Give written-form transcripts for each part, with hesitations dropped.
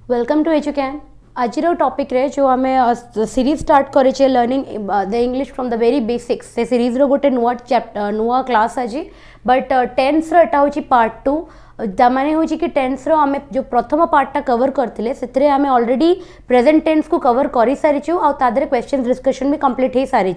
Welcome to एजुकैन। आज topic रे जो आम सीरीज स्टार्ट करे learning the English from the very basics से सीरीज रो गोटे नुआ चैप्टर नुआ क्लास आज बट टेन्स एटा हूँ पार्ट 2 ताने हूँ कि टेन्स रो आम जो प्रथम पार्टा कवर करते से आम ऑलरेडी प्रेजेंट टेन्स को कवर कर सारीचु आदि क्वेश्चन डिस्कशन भी कंप्लीट हो सारी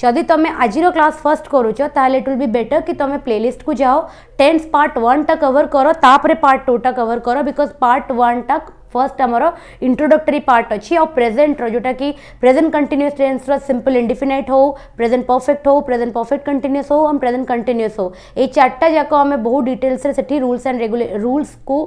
जदि तुम आज क्लास फर्स्ट करुच ताल इट विल बी बेटर कि तुम प्लेलिस्ट को जाओ टेन्स पार्ट 1 टा कवर कर तापर पार्ट 2 टा कवर कर बिकज पार्ट 1 टा फर्स्ट आमर इंट्रोडक्टरी पार्ट अच्छी और प्रेजेंट जोटा कि present continuous tense simple indefinite हो प्रेजेंट परफेक्ट कंटिन्यूअस हो और प्रेजेंट कंटिन्यूअस हो ये चार्टा जाक आम बहुत डिटेल्स से रूल्स एंड रूल्स को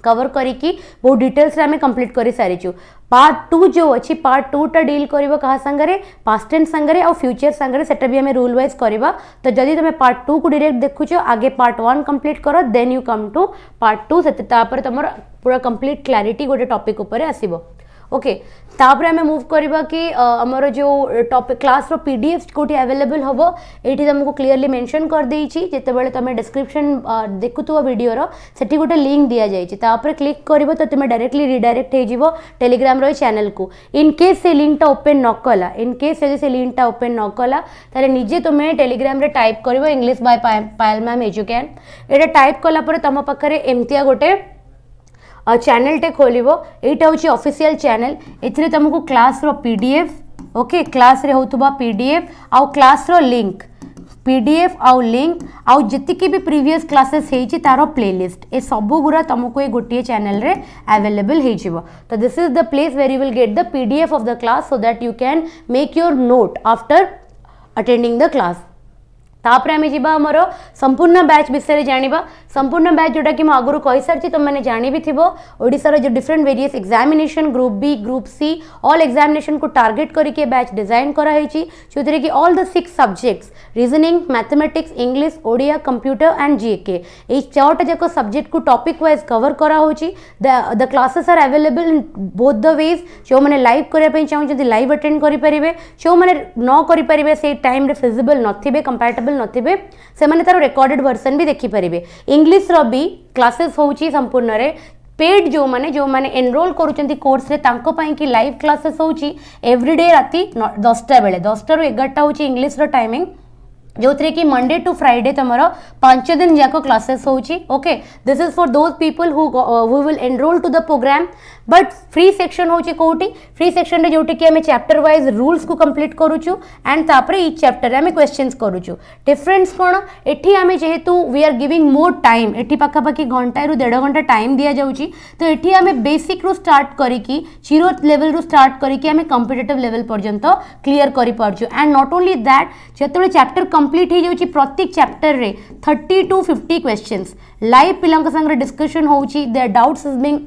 कवर करिकी बहुत डिटेल्स आम कंप्लीट कर सारीचु। पार्ट 2 जो अच्छी पार्ट 2 टा डील कर क्या सांगरे पास्ट टेन्स सांगरे और फ्यूचर सांगरे सेटा भी आम रूल वाइज करवा। तो जदि तुम पार्ट 2 को डायरेक्ट देखुच आगे पार्ट 1 कंप्लीट कर then you come to part 2 से तुम पूरा कंप्लीट क्लैरिटी गोटे टॉपिक उपर आसीबो। ओके तापर आम मूव करवा कि आमर जो टॉपिक क्लास रो पीडीएफ कोटी अवेलेबल हम ये तुमको क्लीयरली मेंशन कर देछि जेतेबेले तुम डिस्क्रिप्शन देखुथुवा वीडियोर सेठी गोटे लिंक दिया जाइछि तापर क्लिक करिवो तो तुम डायरेक्टली रिडायरेक्ट हो जिवो टेलीग्राम रो चैनल को। इन केस से लिंक टा ओपन न कला इन केस से लिंक टा ओपन न कला ताले निजे तुम टेलीग्राम रे टाइप करिवो English by Payal ma'am education एटा टाइप कला परे तुम पाखरे एमतिया गोटे चैनल टे खोलिवो एटा होची ऑफिशियल चैनल एथिरे तुमको क्लास रो पीडीएफ ओके क्लास रे होतबा पीडीएफ आउ क्लास रो लिंक पीडीएफ आउ लिंक आउ जतिके भी प्रीवियस क्लासेस हेची तारो प्लेलिस्ट ए सबु गुरा तुमको ए गोटिए चैनल रे अवेलेबल हे जिवो। तो this is the place where you will get the PDF of the class so that you can make your note after attending the class. तापर आम जा आमर संपूर्ण बैच विषय जाना संपूर्ण बैच जोटा कि आगुरी कही सारी तुम मैंने जानी भी थो ओडिशार जो different various examination group B group C all examination को टारगेट करके बैच डिजाइन कराई जो कि all the 6 subjects reasoning mathematics English Odia computer and GK ये 4टा जाक सब्जेक्ट को टॉपिक वाइज कवर करा the classes are available in both the ways जो मैंने लाइव करने चाहते लाइव अटेंड करेंगे जो मैंने न करेंगे से टाइम फिजिबल नथिबे कंपैटिबल नथिबे से माने तारो रिकॉर्डेड वर्जन भी देखि परिबे। इंग्लिश रो भी क्लासेस होउची संपूर्ण रे पेड जो माने एनरोल करूचंती कोर्स रे तांको पई कि लाइव क्लासेस होउची एवरीडे राती 10टा बेले 10टा रु 11टा होउची इंग्लिश रो टाइमिंग जो थे कि मंडे टू फ्राइडे तुमर 5 दिन जाक क्लासेस होउची। Okay this is for those people who will enrol to the program but free section होउची कोटी फ्री सेक्शन रे जोटी कि हमें चैप्टर वाइज रूल्स को कंप्लीट करूचु एंड तापरे ई चैप्टर रे हमें क्वेश्चंस करूचु। डिफरेंस कोन एठी हमें जेहेतु we are giving more time एठी पाखा पाखी घंटा रु 1.5 घंटा टाइम दिया जाउची तो एठी हमें बेसिक रु स्टार्ट करिकी जीरो लेवल रु स्टार्ट करिकी हमें कॉम्पिटिटिव लेवल पर्यंत क्लियर करि पारछु एंड नॉट ओनली दैट जेतेबेले चैप्टर कंप्लीट हो जाउची प्रत्येक चैप्टर रे 30 to 50 क्वेश्चंस लाइव पिलांक संगे डिस्कशन होउची there doubts is being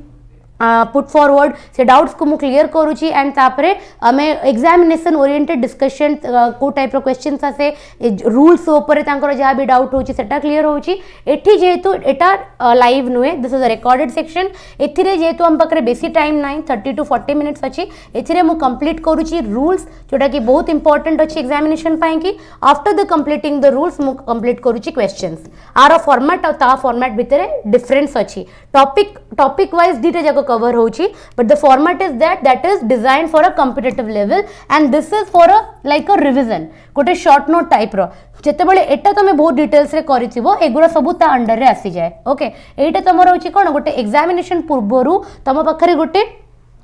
put forward से डाउट्स को मु क्लियर करूची एंड तापरे हमें एग्जामिनेशन ओरिएंटेड डिस्कशन को टाइप रो क्वेश्चंस आसे रूल्स ऊपर तांकर जहाँ भी डाउट होची सेटा क्लियर होची एठी जेहेतु एटा लाइव नुए this is a recorded section एथिरे जेहेतु हम पाखरे बेसी टाइम नाही 30 to 40 मिनिट्स अछि एथिरे मु कंप्लीट करूची रूल्स जोटा कि बहुत इंपोर्टेंट अछि एग्जामिनेशन पई कि after the completing the rules मु कंप्लीट करूची क्वेश्चंस आर फॉर्मेट और ता फॉर्मेट भितरे डिफरेंस अछि टॉपिक वाइज दीटा जाको cover होची but the format is that is designed for a competitive level and this is for a like a revision गोटे short note type रो जेते बेले एटा तमे बहुत डिटेल्स रे करिथिबो एगुरा सब ता अंडर रे आसी जाए। ओके एटा तमर होची कोन गोटे एग्जामिनेशन पूर्वरु तम पाखरे गोटे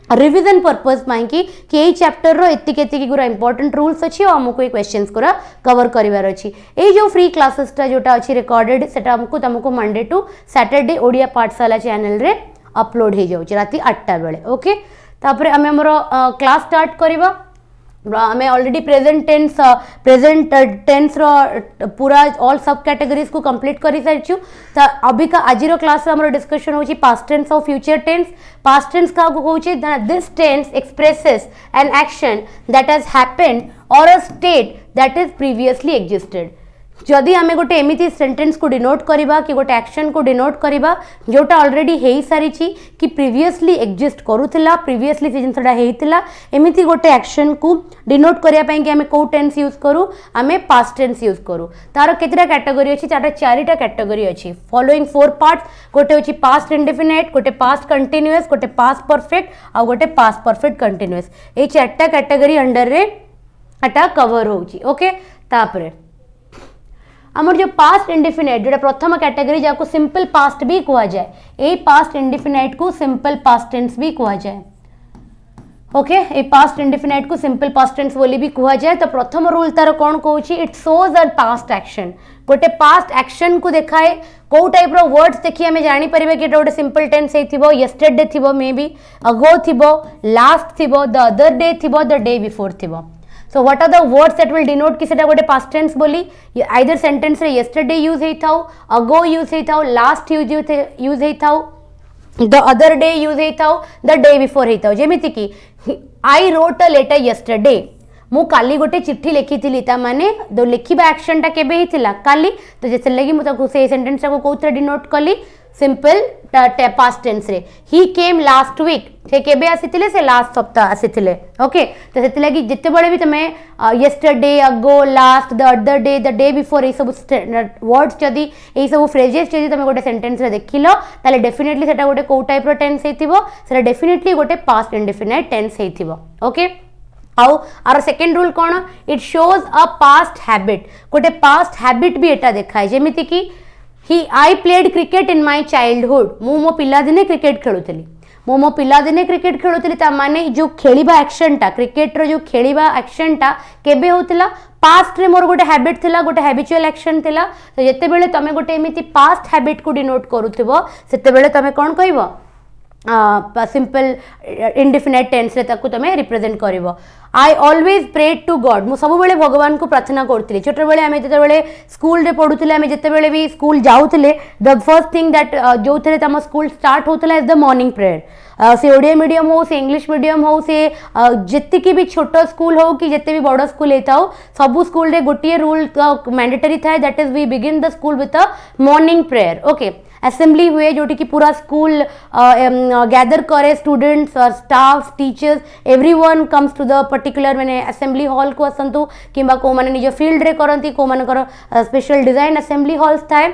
रिविजन पर्पज पाई कि यही चैप्टर रो एतिक गुरा इंपोर्टेंट रूल्स अच्छी और आमको ये क्वेश्चंस गुरा कवर करिवार अच्छी ये जो फ्री क्लासेस टा जोटा अच्छी रिकॉर्डेड सेटा हमको तुमको मंडे टू सैटरडे ओडिया पाठशाला चैनल रे अपलोड हो जाउची राती 8टा बेले। ओके तापरे हमें हमर क्लास स्टार्ट करिवा हमें ऑलरेडी प्रेजेंट टेन्स रो पूरा ऑल सब कैटेगरीज को कंप्लीट करि सारिछु त अभी का आज रो क्लास रे हमर डिस्कशन होची पास्ट टेन्स और फ्यूचर टेन्स। पास्ट टेन्स का को होची this tense expresses an action that has happened और a state that is previously existed जदि आम गोटे एमती सेंटेंस को डिनोट करवा कि गोटे एक्शन को डिनोट करवा जोटा ऑलरेडी हो सारी कि प्रीवियसली एग्जिस्ट करूला प्रीवियसली से जिनसा होता एमती गोटे एक्शन को डिनोट करने कि आम कौ टेन्स यूज करूँ आम पास्ट टेन्स यूज करूँ तार केतटा कैटेगरी अच्छी तार चारिटा कैटेगरी अच्छी फॉलोइंग 4 पार्ट्स गोटे होची पास्ट इंडेफिनाइट गोटे पास्ट कंटिन्यूअस गोटे पास्ट परफेक्ट आ गोटे पास्ट परफेक्ट कंटिन्यूअस ये 4टा कैटेगरी अंडर रे एटा कवर होची ओके तापरे आमर जो पास्ट इंडिफिनाइट जो प्रथम कैटेगरी जहाँ सिंपल पास्ट भी कह जाए ये पास्ट इंडिफिनाइट को सिंपल पास्ट टेंस भी कह जाए ओके ये पास्ट इंडिफिनाइट को सिंपल पास्ट टेंस बोली भी कह जाए तो प्रथम रूल तार कौन कहूँ it shows a past action गोटे पास्ट एक्शन को देखाए कौ टाइप रो वर्ड्स देखी आम जापर कि गोटे सिंपल टेंस हो येस्टरडे थी मे बी अगो थी लास्ट थी द अदर डे थी द डे बिफोर थी So what are the words that will denote कि सेटा गोटे past tense बोली either sentence रे yesterday use हेइथाउ ago use हेइथाउ last use हेइथाउ the other day use हेइथाउ the day before हेइथाउ जेमिति कि I wrote a letter yesterday मु काली गोटे चिट्ठी लिखी ता माने दो लिखिबा एक्शन टा केबे हिथिला काली तो जैसे लगी मु ताको से सेंटेंस टा को कोथरे डिनोट कली सिंपल पास्ट टेंस रे ही केम लास्ट वीक से केबे आसीथिले से लास्ट सप्ताह आसीथिले ओके तो सेति लगी जत्ते बळे भी तमे yesterday ago last the other day the day before ए सब वर्ड्स जदी ए सब फ्रेजेस जदी तमे गोटे सेंटेंस रे देखिलो ताले डेफिनेटली सेटा गोटे को टाइप रो टेंस हेतिबो सेटा डेफिनेटली गोटे पास्ट इंडेफिनाइट टेंस हेतिबो ओके आउ आर सेकेंड रूल कौन it shows a past habit गोटे पास्ट हैबिट भी एटा देखाए जेमिति कि I played cricket in my childhood मु मो पिलादिने क्रिकेट खेलुथली मो पिलादिने क्रिकेट खेलुथली ता माने जो खेलिबा एक्शन टा क्रिकेट रो जो खेलिबा एक्शन टा केबे होतला पास्ट रे मोर गोटे हैबिट थिला गोटे हैबिचुअल एक्शन थिला तो जते बेले तमे गोटे एमिति पास्ट हैबिट को डिनोट करूथबो सेते बेले तमे कोन कहइबो सिंपल इंडिफिनाइट टेंस रे ताकू तमे रिप्रेजेंट करिवो I always prayed to God मु सब बेले भगवान को प्रार्थना करथली छोट बेले आमे जते बेले स्कूल रे पढुथले आमे जते बेले भी स्कूल जाउथले द फर्स्ट थिंग दैट जो थरे तम स्कूल स्टार्ट होतला इज द मॉर्निंग प्रेयर से ओडिया मीडियम हो से इंग्लिश मीडियम हो से जितने की भी छोट स्कूल हो कि जिते भी बड़ स्कूल होता सब स्कूल रे गोटे रूल मैंडेटरी थाए that is we begin the school with a morning prayer okay assembly हुए जोटी कि पूरा स्कूल गैदर करे स्टूडेंट्स और staff teachers everyone comes to the particular मैंने असेंबली हॉल को आसतु कि को माने निज फील्ड रे करती को मानकर स्पेशल डिजाइन असेंबली हॉल्स थाए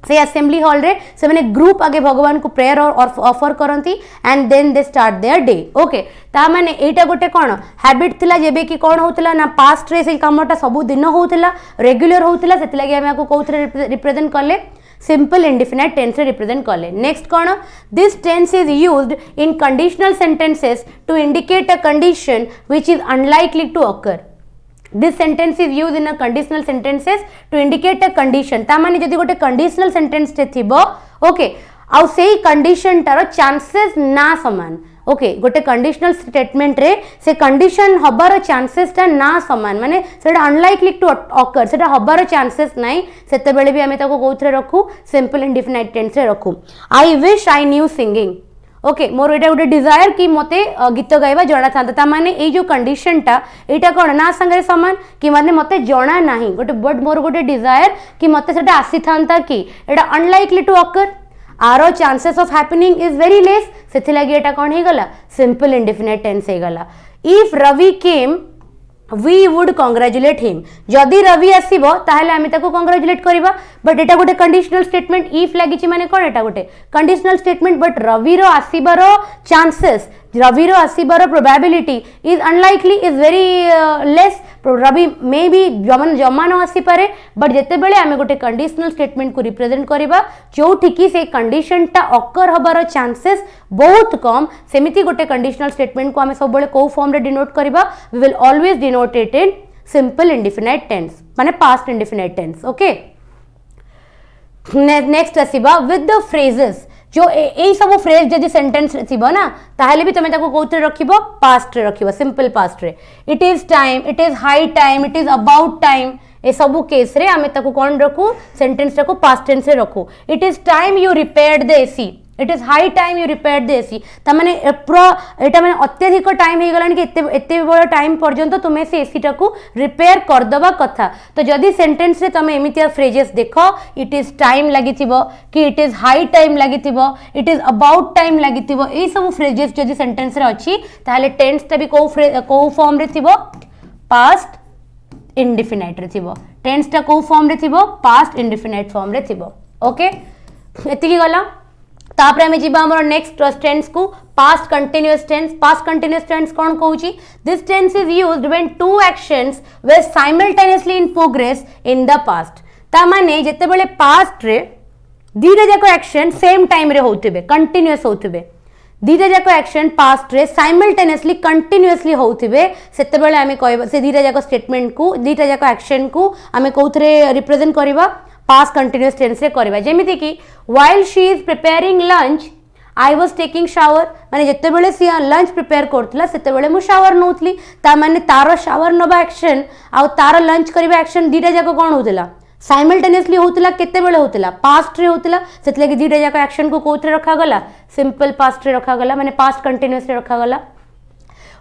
से असेंबली हॉल रे से मैंने ग्रुप आगे भगवान को प्रेयर और ऑफर करती and then they start their day okay ता माने एटा गोटे कोन हैबिट थिला जेबे कि कोन होतला ना पास्ट रे से कामटा सब दिन होतला रेगुलर होतला सेति लागि हम को कोथरे रिप्रेजेंट करले सिंपल इंडिफिनाइट टेंस रिप्रेजेंट कले नेक्स्ट कौन this tense is used in conditional sentences to indicate a condition which is unlikely to occur this sentence is used in a conditional sentences to indicate a condition ता माने जदी गोटे conditional sentence ते थिबो okay आउ सेही condition तार chances ना समान ओके गोटे कंडीशनल स्टेटमेंट रे से कंडीशन हबार चांसेस टा ना समान माने सेटा अनलाइकली टू अकर सेटा हबार चांसेस नाही सेते बेले भी हमें ताको कोथरे रखू सिंपल इंडिफिनाइट टेंस रे रखू I wish I knew singing okay more एटा गोटे डिजायर कि मते गीत गाइबा जणा था ता माने ए जो कंडीशन टा एटा कोन ना संगे समान कि माने मते जणा नाही गोटे बट मोर गोटे डिजायर कि मते सेटा आसी थांता कि एटा अनलाइकली टू अकर आरो chances of happening is very less सेथि लागि एटा कोन हे गला सिंपल इंडिफिनाइट टेंस हे गला if Ravi came we would congratulate him जदि रवि आसीबो ताहले आमे ताको कंग्रेचुलेट करबा बट एटा गोटे कंडीशनल स्टेटमेंट इफ लागिची माने कोन एटा गोटे कंडीशनल स्टेटमेंट बट रवि रो आसीबारो चांसेस रवि रो आसीबारो probability is unlikely is very less Ravi may be जमा न आसी पारे बट जेते बेले आमे गोटे कंडीशनल स्टेटमेंट को रिप्रेजेंट करबा जोठी की से कंडीशन टा अकर हबार चांसेस बहुत कम सेमिति गोटे कंडीशनल स्टेटमेंट को आमे सब बेले को फॉर्म रे डिनोट करबा we will always denote it in simple indefinite tense माने past indefinite tense okay next आसीबा विद द फ्रेजेस जो ए सब फ्रेज जदि सेंटेंस थिबो ना ताहले भी तमे ताको कोथरे रखिबो पास्ट रे रखिबो सिंपल पास्ट रे it is time it is high time it is about time ए सब केस रे आमे ताको कोन रखू सेंटेंस को पास्ट टेंस रे रखू it is time you repaired the AC it is high time you repair the AC तमाने पूरा एटा माने अत्यधिक टाइम हो गलानी कि एते बड़ टाइम पर्यंत तुमे से एसी टाकू रिपेयर कर दबा कथा तो जदी सेंटेंस रे तमे एमितिया फ्रेजेस देखो इट इज टाइम लागिथिबो कि इट इज हाई टाइम लागिथिबो इट इज अबाउट टाइम लागिथिबो ए सब फ्रेजेस जदी सेंटेंस रे अछि ताले टेंस ता भी को फॉर्म रे थिबो पास्ट इंडेफिनाइट रे थिबो टेंस ता को फॉर्म रे थिबो पास्ट इंडेफिनाइट फॉर्म रे थिबो ओके एति की गला तापर आमे जिबा हमर नेक्स्ट टेंस को पास्ट कंटीन्यूअस टेंस कोन कहूची this tense is used when two actions were simultaneously in progress in the past ता माने जते बेले पास्ट रे दीटा जाको एक्शन सेम टाइम रे होथिबे कंटीन्यूअस होथिबे दीटा जाको एक्शन पास्ट रे साइमल्टेनियसली कंटीन्यूअसली होथिबे सेते बेले आमे कहबा से दीटा जाको स्टेटमेंट को दीटा जाको एक्शन को आमे कोथरे रिप्रेजेंट करबा पास्ट कंटीन्यूअस टेंस रे करबा जेमिति कि while she is preparing lunch I was taking shower माने जते बेले सी लंच प्रिपेयर करतला सेते बेले मु शावर नोथली ता माने तारो शावर नबा एक्शन आ तारो लंच करबा एक्शन दीटा जाको कोन होतला साइमल्टेनियसली होतला केते बेले होतला पास्ट रे होतला सेते लगे दीटा जाको एक्शन को कोथरे रखा गला सिंपल पास्ट रे रखा गला माने पास्ट कंटीन्यूअस रे रखा गला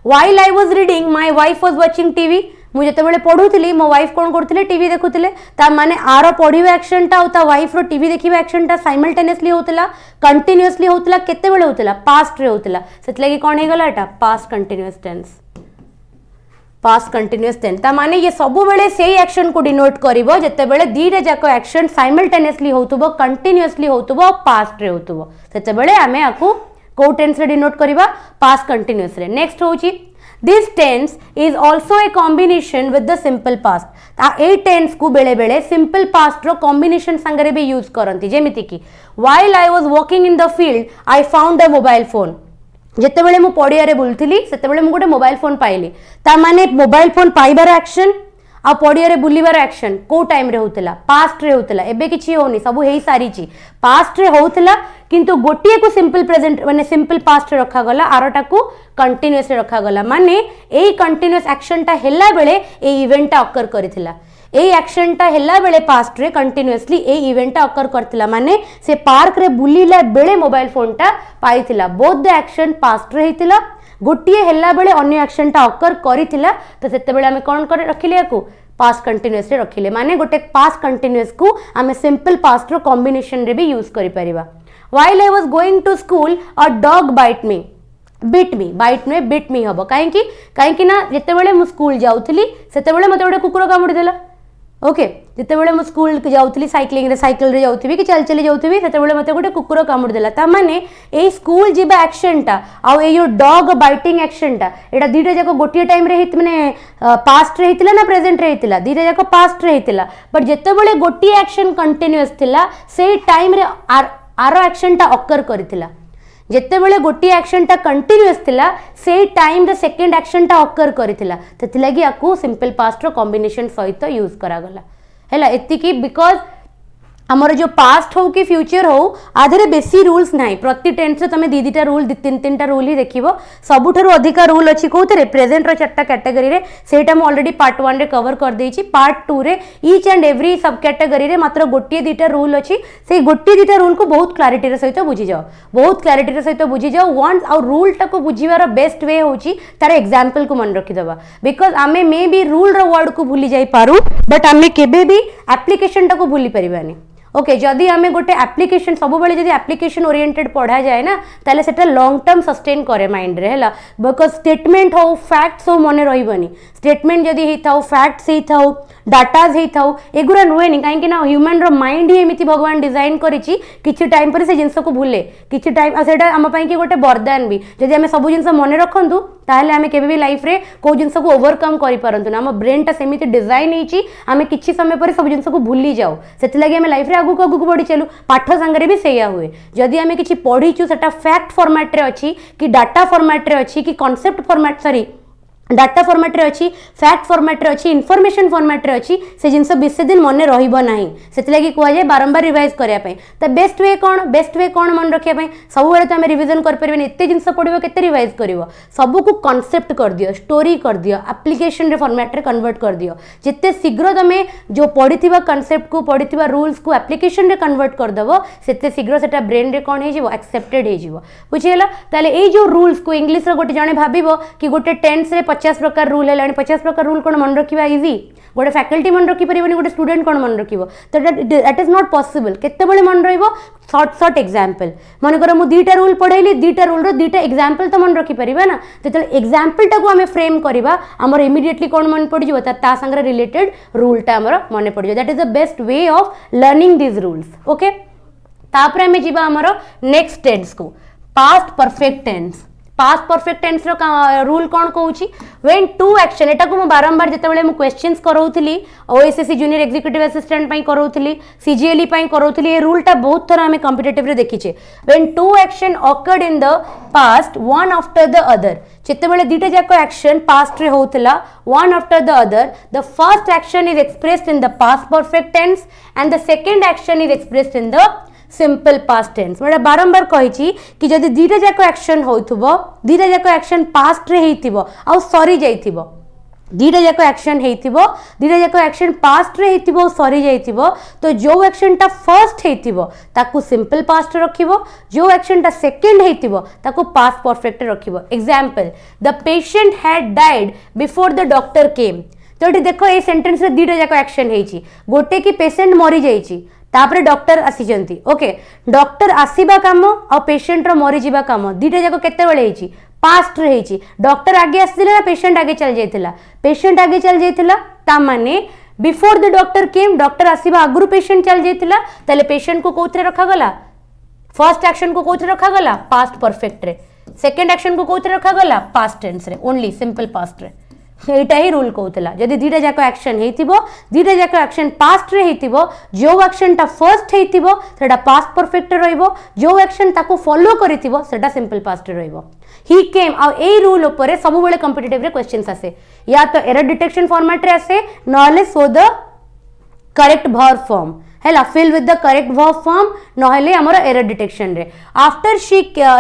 while I was reading my wife was watching TV मुझे जिते पढ़ुली मो वाइफ कौन करते टीवी देखुले माने आर पढ़ा एक्शन टा वाइफ रो टीवी देखा एक्शन टा साइमल्टेनियसली होतला कंटीन्यूअसली होतला केते बेले होतला पास्ट रे होतला सेत लगी कौन हे गला एटा पास्ट कंटीन्यूअस टेंस ता माने ये सब बेले सेही एक्शन को डिनोट करिवो जते बेले दीटा जाको एक्शन साइमल्टेनियसली होतबो कंटीन्यूअसली होतबो पास्ट रे होतबो सेते बेले आमे आकू को टेंस रे डिनोट करिवा पास्ट कंटीन्यूअस रे नेक्स्ट होची This tense is also a combination with the simple past. ता ए टेंस को बेले बेले simple past रो combination संगरे भी यूज करंती जेमिति कि while I was walking in the field I found a mobile phone. जेते बेले मु पड़िया रे बुलथिली सेते बेले मु गोटे मोबाइल फोन पाइली ता माने मोबाइल फोन पाइबार एक्शन आ पड़िया रे बुलिबार एक्शन को टाइम रे होतला पास्ट रे होतला एबे किछि होनी सब हेई सारी ची पास्ट रे होतला किंतु गोटिए को सिंपल प्रेजेंट माने सिंपल पास्ट रे रखा गला आरोटा को कंटीन्यूअस रे रखा गला माने एई कंटीन्यूअस एक्शन टा हेला बेले ए इवेंट टा अकर करिथिला ए एक्शन टा हेला बेले पास्ट रे कंटीन्यूअसली ए इवेंट टा अकर करथिला माने से पार्क रे बुलिला बेले मोबाइल फोन टा पाइथिला बोथ द एक्शन पास्ट रे हितिला गोटिए हेला बेले अन्य एक्शन टा अकर करिथिला तो सेते बेले हमें कोन कर रखिले याकू पास्ट कंटीन्यूअस रे रखिले माने गोटे पास्ट कंटीन्यूअस को हमें सिंपल पास्ट रो कॉम्बिनेशन रे भी यूज करि परिबा while I was going to school a dog bite me bit me हबो काहेकि ना जते बेले मु स्कूल जाउथली सेते बेले मते गोटे कुकुर कामुडी देला ओके जिते बेले मु स्कूल जाउथली साइकिल रे जाउथबी कि चल जाउथबी सेते बेले मते गोटे कुकुर कामुडी देला ता माने ए स्कूल जिबा एक्शन टा आ ए यो डॉग बाइटिंग एक्शन टा एटा दीटा जाको गोटिए टाइम रे हित माने पास्ट रे हितला ना प्रेजेंट रे हितला दीटा जाको पास्ट रे हितला बट जिते बेले गोटिए एक्शन कंटीन्यूअस थिला से टाइम रे आरो एक्शन टा अकर करथिला जेते बेले गोटी एक्शन टा कंटीन्यूअस थिला से टाइम रे सेकंड एक्शन टा अकर करथिला तथि लागि आकू सिंपल पास्ट रो कॉम्बिनेशन सहित यूज करा गला हैला एति की बिकॉज हमर जो पास्ट हो कि फ्यूचर हो आधे बेसी रूल्स नाही प्रति टेंस रे तमे दीटा रूल तीन टा रूल ही देखिबो सबुठारु अधिका रूल अछि कोथरे प्रेजेंट रो चारटा कैटेगरी रे सेटा मु ऑलरेडी पार्ट 1 रे कवर कर देछि पार्ट 2 रे ईच एंड एवरी सब कैटेगरी रे मात्र गोटिए दीटा रूल अछि से गोटिए दीटा रूल को बहुत क्लैरिटी रे सहित बुझी जाओ वंस और रूल टा को बुझीवार बेस्ट वे होछि तार एग्जांपल को मन रखि दबा बिकॉज़ आमे मे बी रूल रो वर्ड को भूली जाई पारू बट आमे केबे भी एप्लीकेशन टा को भूली परिबानी ओके जदि आमे गोटे एप्लीकेशन सब बेले जदि एप्लीकेशन ओरिएंटेड पढ़ा जाए ना ताले सेटा लॉन्ग टर्म सस्टेन करे माइंड रे हैला बिकॉज़ स्टेटमेंट हो फैक्ट्स हो मने रहिबनी स्टेटमेंट जदि हेई थाओ फैक्ट्स हेई थाओ डाटाज हेई थाओ एगुरा नुएनी काहे ना ह्यूमन रो माइंड ही एमिति भगवान डिजाइन करिछि किछि टाइम पर से जिंस को भूले किछि टाइम सेटा हम पई कि गोटे वरदान भी जदि आमे सब जिंस मने रखंतु ताहले आमे केबे भी लाइफ रे को जिंस को ओवरकम करि परंतु ना हम ब्रेन टा सेमिति डिजाइन हेछि आमे किछि समय पर सब जिंस को भूली जाऊ सेति लागि आमे लाइफ रे आगु बढ़ी चलू पाठ संगे भी सेया हुए जदि आमे किछि पढ़ीचु सेटा फैक्ट फॉर्मेट रे अछि कि डाटा फॉर्मेट रे अछि कि concept format sorry data format रे अच्छी फैक्ट फॉर्मेट रे अच्छी इनफॉरमेशन फॉर्मेट रे अच्छी से जिनस बेस दिन मन रहिबो नाही सेति लागि कुआ जाय बारंबार रिवाइज करिया पय त बेस्ट वे कोन मन रखिया पय सब बेले तो हम रिवीजन कर परबे एते जिनस पढिबो केते रिवाइज करिवो सब को कांसेप्ट कर दियो स्टोरी कर दियो एप्लीकेशन रे फॉर्मेट रे कन्वर्ट कर दियो जिते शीघ्र तमे जो पढिथिबा कांसेप्ट को पढिथिबा रूल्स को एप्लीकेशन रे कन्वर्ट कर दबो सेते शीघ्र सेटा ब्रेन रे कोन हे जिवो एक्सेप्टेड हे जिवो बुझियला ताले ए जो रूल्स को इंग्लिश रो गोटे जने भाबिबो कि गोटे टेंस रे 50 प्रकार रूल है 50 प्रकार रूल कौन मन रखा इजी गोटे फैकल्टी मन रखी पारे गोटे स्टूडेंट कौन मन रखिबो तो दैट इज नॉट पॉसिबल केते बळे मन रहिबो शॉर्ट एग्जांपल मन कर मु दीटा रूल पढैली दीटा रूल रो दीटा एग्जांपल तो मन रखी परिबा ना तो एग्जांपल टा को हमें फ्रेम करबा हमर इमीडिएटली कौन मन पड़ जिवो ता संगे रिलेटेड रूल टा हमर मन पड़ जिवो that is the best way of learning this rules okay तापर हमें जिबा हमर नेक्स्ट टेंस को past perfect tense past perfect tense रो रूल कौन कहूची व्हेन टू एक्शन एटा को मु बारंबार जते बेले मु क्वेश्चंस करौथली ओएसएससी जूनियर एग्जीक्यूटिव असिस्टेंट पई करौथली सीजीएलई पई करौथली ए रूल टा बहुत थरा हमें कॉम्पिटिटिव रे देखिचे when two action occurred in the past one after the other जते बेले दीटा जाको एक्शन पास्ट रे होतला one after the other the first action is expressed in the past perfect tense and the second action is expressed in the simple past tense मैं बारंबार कही कि जदि दीटा जाक एक्शन होइथबो दीटा जाक एक्शन पास्ट रे हेइथिबो आ सरी जाइथिबो दीटा जाक एक्शन हेइथिबो दीटा जाक एक्शन पास्ट रे हेइथिबो सरी जाइथिबो तो जो एक्शन टा फर्स्ट हेइथिबो ताकू सिंपल पास्ट रखिबो जो एक्शन टा सेकंड हेइथिबो ताकू पास्ट परफेक्ट रखिबो example the patient had died before the doctor came तो ये देखो ए सेंटेंस रे दीटा जाक एक्शन हेइची गोटे की पेशेंट मरी जाइची तापरे डॉक्टर आसी ओके डॉक्टर आसीबा काम आ पेशेंट रो मरी जीवा काम दीटा जाक केते बेले हेची पास्ट रे हेची डॉक्टर आगे आसीला पेशेंट आगे चल जाइतिला पेशेंट आगे चल जाइतिला ता माने before the doctor came doctor आसीबा आगुरु पेशेंट चल जाइतिला ताले पेशेंट को कोथरे रखा गला फर्स्ट एक्शन को कोथरे रखा गला पास्ट परफेक्ट रे सेकंड एक्शन को कोथरे रखा गला पास्ट टेंस रे ओनली सिंपल पास्ट रे एटा ही रूल कहूला जदि दीटा जाक एक्शन हेतिबो दीटा जाक एक्शन पास्ट रे हेतिबो जो एक्शन टा फर्स्ट हेतिबो सेटा पास्ट परफेक्ट रहइबो जो एक्शन ताको फॉलो करितिबो सेटा सिंपल पास्ट रे रहइबो ही केम आ ए रूल ऊपर सब बेले कॉम्पिटिटिव रे क्वेश्चंस आसे या तो एरर डिटेक्शन फॉर्मेट रे आसे knowledge so the correct verb form हेला fill with the correct verb form नहले हमर एरर डिटेक्शन रे after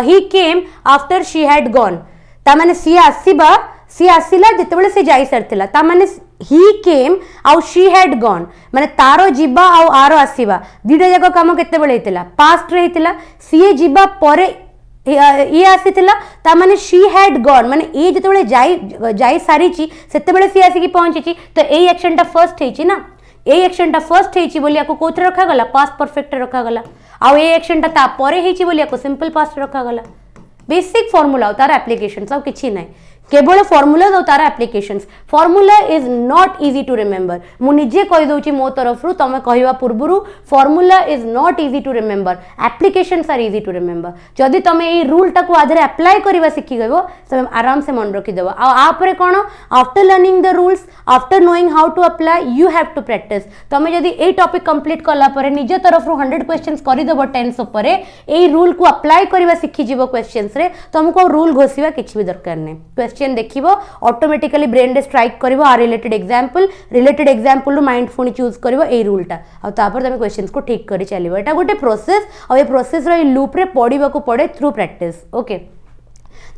he came after she had gone ता माने सी आसिला जितेबले से जाई सरथिला ता माने ही केम आउ शी हैड गॉन माने तारो जिबा आउ आरो आसीबा दीटा जाको काम केते बेले हेतिला पास्ट रे हेतिला सी जिबा परे ये आसीथिला ता माने शी हैड गॉन माने ए जितेबले जाई सारीची सेतेबले सी आसी की पहुंचीची तो ए एक्शन टा फर्स्ट हेची ना ए एक्शन टा फर्स्ट हेची बोली याको कोथरे रखा गला पास्ट परफेक्ट रखा गला आउ ए एक्शन ता परे हेची बोली याको सिंपल पास्ट रखा गला बेसिक फार्मूला तार एप्लीकेशन सब किछि नै केवल फॉर्मूला और तार applications formula is not easy to remember मु निजे कहि दउची मो तरफ रु तमे कहिवा पूर्वरु formula is not easy to remember applications are easy to remember जदि तमे ए रूल टा को आधरे अप्लाई करबा सिखि गयो तमे आराम से मन रखि देबो आ परे कोन after learning the rules after knowing how to apply you have to practice तमे जदि ए टॉपिक कंप्लीट करला परे निजे तरफ रु 100 क्वेश्चंस करि देबो टेंस ऊपर ए रूल को अप्लाई करबा सिखि जिवो क्वेश्चंस रे तुमको रूल घोषिबा किछि भी दरकार नै क्वेश्चन देखिबो ऑटोमेटिकली ब्रेन रे स्ट्राइक करिवो आ रिलेटेड एग्जांपल माइंड फोन चूज करिवो ए रूल टा आ तापर तमे क्वेश्चंस को ठीक करि चलिवो एटा गोटे प्रोसेस आ ए प्रोसेस रो लूप रे पढिबा को पड़े थ्रू प्रैक्टिस ओके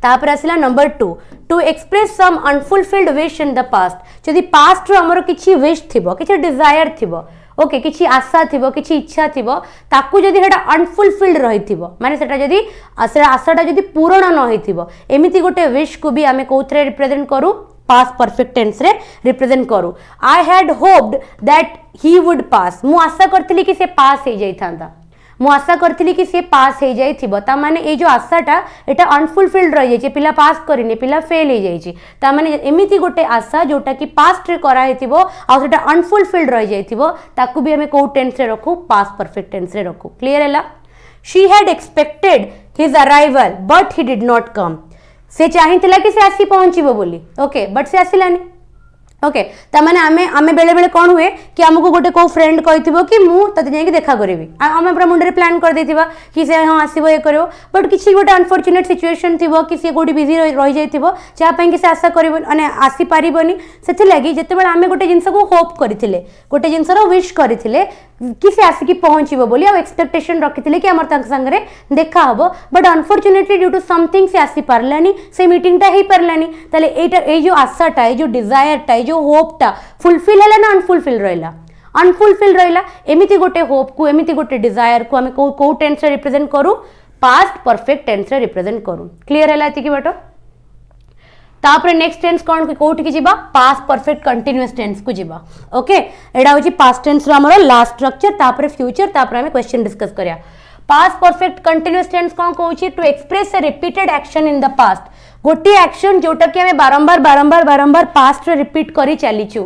तापर आसिला number 2 to express some unfulfilled wish in the past जदि पास्ट रो हमर किछि विश थिबो किछि डिजायर थिबो ओके किछि आशा थिबो किछि इच्छा थिबो ताकू जदि हेटा अनफुलफिल्ड रहिथिबो माने सेटा जदि आशाटा जदि पूर्ण न होइथिबो एमिति गोटे विश को भी आमे कोथरे रिप्रेजेंट करू पास्ट परफेक्ट टेंस रे रिप्रेजेंट करू I had hoped that he would पास मु आशा करथली कि से पास हे जाई थांदा मु आशा करथली कि से पास हे जाई थिबो ता माने ए जो आशाटा एटा अनफुलफिल्ड रहि जाई पिला पास करिने पिला फेल हे जाई ता माने एमिति गोटे आशा जोटा कि पास्ट रे करा हेतिबो आ सेटा अनफुलफिल्ड रहि जाई थिबो ताकू भी हमें को टेंस रे रखू पास्ट परफेक्ट टेंस रे रखू क्लियर हैला she had expected his arrival but he did not come से चाहिथिला कि से आसी पहुंचीबो बोली ओके बट से आसिलानी ओके ताने आमे आमे बेले बेले कौन हुए कि आमको गोटे को फ्रेंड कही कि मु तते जाई देखा करी आम पूरा मुंडे प्लान कर देथिबा कि से हाँ आसबो ये करियो बट किसी गोटे अनफॉर्चुनेट सिचुएशन थिबो कि से गोटी बिजी रही जाइथिबो जा पई कि से आशा करिबो माने आसी पारिबोनी सेति लागि जते बेले आमे गोटे जिंस को होप करथिले गोटे जिंस रो विश करथिले कि से आसिकी पहुंचबो बोली आ एक्सपेक्टेशन रखिथिले कि हमर तंक संगरे देखा हबो but unfortunately due to something से आसी पारलानी से मीटिंग टा हे पारलानी ताले एटा ए जो आशाटा ए जो डिजायर टा जो होप टा फुलफिल हैला ना अनफुलफिल रहिला अनफुलफिल रहिला एमिति गोटे होप को एमिति गोटे डिजायर को हमें को टेंस रे रिप्रेजेंट करू पास्ट परफेक्ट टेंस रे रिप्रेजेंट करू क्लियर हैला एति की बाटो तापर नेक्स्ट टेंस कौन कोठी की जीवा पास्ट परफेक्ट कंटीन्यूअस टेंस को जीवा ओके एडा होची पास्ट टेंस रो हमरो लास्ट स्ट्रक्चर तापर फ्यूचर तापर हमें क्वेश्चन डिस्कस करिया पास्ट परफेक्ट कंटीन्यूअस टेंस कौन कहूची to express a repeated action in the past गोटे एक्शन जोटा कि हमें बारंबार बारंबार बारंबार पास्ट रे रिपीट करी चलीछु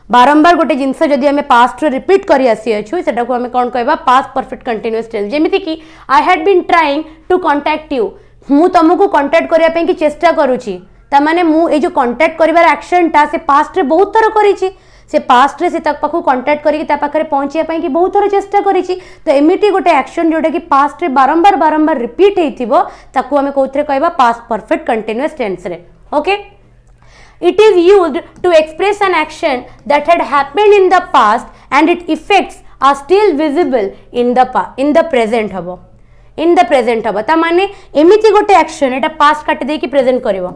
बारंबार गोटे जिनस जदि हमें पास्ट रे रिपीट करी आसी अछु सेटा को हमें कौन कहबा पास्ट परफेक्ट कंटीन्यूअस टेंस जेमिति कि I had been trying to contact you मु तुमको कांटेक्ट करिया पे कि चेष्टा करूची तामाने मु ए जो कांटेक्ट करिवार एक्शन ता से पास्ट रे बहुत थर करिछि से पास्ट रे से तक पाखु कांटेक्ट करी ता पाखरे पहुंचिया पई कि बहुत थर चेष्टा करिछि तो एमिटी गोटे एक्शन जोटा कि पास्ट रे बारंबार बारंबार रिपीट हेतिबो ताकू हमें कोथरे कहबा पास्ट परफेक्ट कंटीन्यूअस टेंस रे okay it is used to express an action that had happened in the past and its effects are still visible in the present habo in the present habo ता माने एमिति गोटे action एटा past काट दे कि present करबो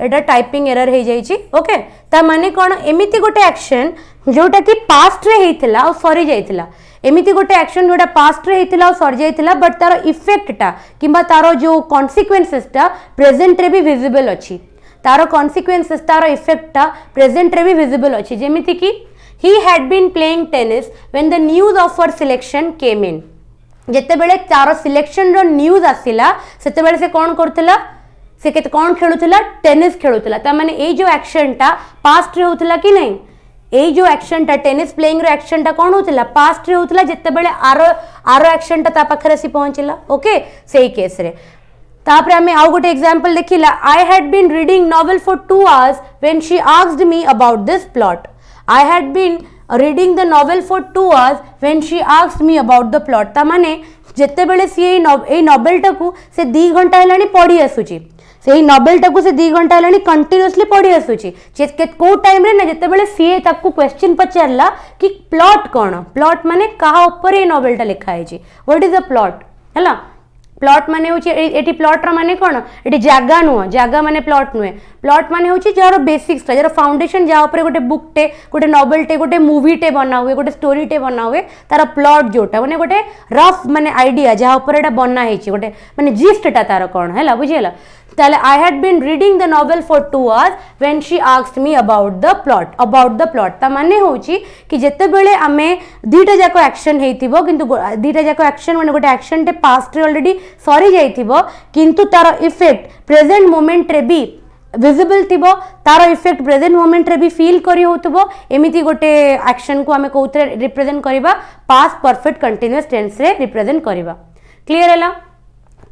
एटा typing error हे जाई छि okay ता माने कोन एमिति गोटे एक्शन जोटा कि पास्ट रे हेतिला और सरी जाइतिला एमिति गोटे एक्शन जोटा पास्ट रे हेतिला और सरी जाइतिला बट तारो इफेक्ट टा किबा तारो जो कॉन्सिक्वेंसेस टा प्रेजेंट रे भी विजिबल अछि तारो कॉन्सिक्वेंसेस तारो इफेक्ट टा प्रेजेंट रे भी विजिबल अछि जेमिति कि he had been playing tennis when the news of her selection came in जते बेले तारो सिलेक्शन रो न्यूज़ आसिला सेते बेले से कोन करथला से केते कोन खेलुथला टेनिस खेलुथला ता माने ए जो एक्शन टा पास्ट रे होथला कि नहीं ए जो एक्शन टा टेनिस प्लेइंग रो एक्शन टा कोन होथला पास्ट रे होथला जते बेले आरो एक्शन टा ता पाखरे सी पहुंचला ओके सेही केस रे तापर हमें आउ गोटे एग्जांपल देखिला I had been reading novel for 2 hours when she asked me about this plot I had been reading the novel for 2 hours when she asked me about the plot ता माने जते बेले सी ए नॉवेल टाकू से 2 घंटा हेलानी पढ़ी आसुची से नॉवेल टाकू से 2 घंटा हेलानी कंटीन्यूअसली पढ़ी आसुची को टाइम रे ना जते बेले सी ताकू क्वेश्चन पचारला कि प्लॉट कोन प्लॉट माने कहा ऊपर ए नॉवेल टा लिखा है जी व्हाट इज द प्लॉट हैला प्लॉट माने होची एटी प्लॉट रा माने कोन एटी जागा नुह जागा माने प्लॉट नुहे प्लॉट माने होची जार बेसिक्स जार फाउंडेशन जा ऊपर गोटे बुक टे गोटे नॉवेल टे गोटे मूवी टे बना हुए गोटे स्टोरी टे बना हुए तार प्लॉट जोटा माने गोटे रफ माने आइडिया जा ऊपर एटा बना हेची गोटे माने जिस्ट टा तार कोन हैला बुझियला ताले I had been reading the novel for 2 hours when she asked me about the plot ता माने होची कि जते बेले आमे दीटा जाको एक्शन हेतिबो किंतु दीटा जाको एक्शन माने गोटे एक्शन टे पास्ट रे ऑलरेडी सरी जाइथिबो किंतु तार इफेक्ट प्रेजेंट मोमेंट रे भी विजिबल थिबो तार इफेक्ट प्रेजेंट मोमेंट रे भी फील करी होतबो एमिति गोटे एक्शन को हमें कोथरे रिप्रेजेंट करिबा पास्ट परफेक्ट कंटीन्यूअस टेंस रे रिप्रेजेंट करिबा क्लियर हैला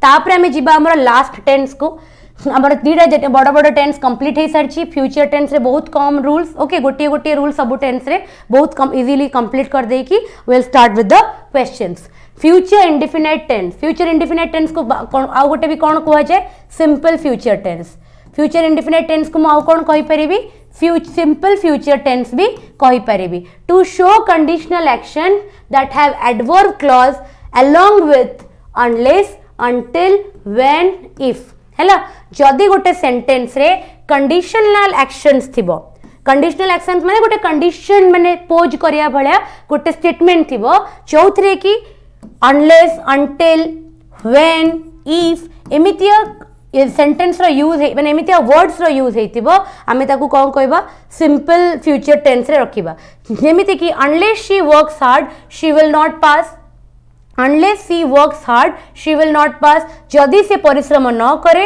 तापर हमें जिबा हमर लास्ट टेंस को हमर दीटा बड़ बड़ टेंस कंप्लीट हे सारची फ्यूचर टेंस रे बहुत कम रूल्स ओके गोटे गोटे रूल सब टेंस रे बहुत कम इजीली कंप्लीट कर दे कि will start with the questions future indefinite tense को आ गोटे भी कोन कहै छै सिंपल फ्यूचर इंडेफिनाइट टेंस को आउ कोन कहि परिबी सिंपल फ्यूचर टेंस भी कहि परिबी to show conditional action that have adverb clause along with unless until when if हैला जदि गोटे सेंटेंस रे कंडीशनल एक्शंस थिबो कंडीशनल एक्शंस माने गोटे कंडीशन माने पोज करिया भलिया गोटे स्टेटमेंट थिबो चौथरे की अनलेस until when if एमितिया सेंटेंस रो यूज है माने एमितिया वर्ड्स रो यूज हेतिबो आमे ताकू कोन कहबा सिंपल फ्यूचर टेंस रे रखिबा जेमिति की unless she works hard she will not pass unless she works hard she will not pass जदि से परिश्रम न करे